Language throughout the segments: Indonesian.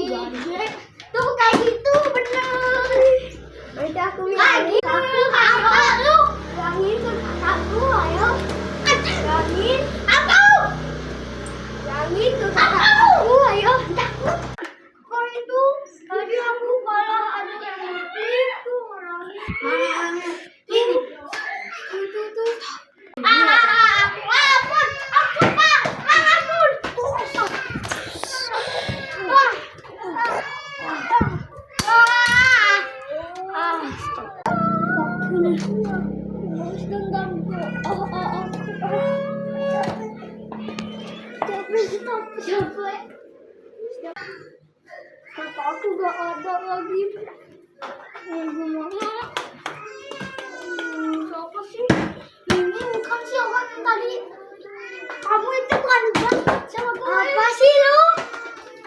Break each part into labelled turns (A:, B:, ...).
A: Gajek. Tuh kayak gitu bener. Berarti aku lagi lu. Bilangin ke kakakku, ayo. Bilangin aku. Bilangin ke kakakku, ayo. Kok itu tadi aku kalah ada yang itu orangnya. Ini. Itu tuh. Kakak aku gak ada lagi. Gimana? Siapa sih? Ini bukan siapa yang tadi. Kamu itu bukan sama gue. Apa sih lu?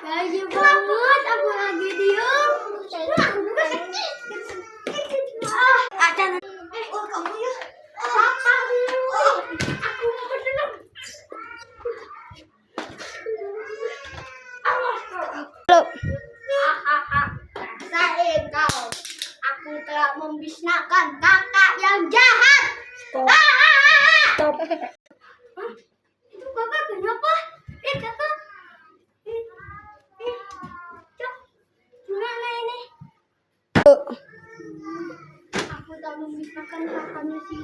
A: Lagi banget, aku lagi diem. Aku juga sedih. Ada kamu ya. Apa lu? Aku mau bersenang. Halo. Rasain kau. Aku telah membisnakan kakak yang jahat. Stop. Hah? Itu kakak kenapa? Kakak. Gimana ini? Aku telah membisnakan kakaknya si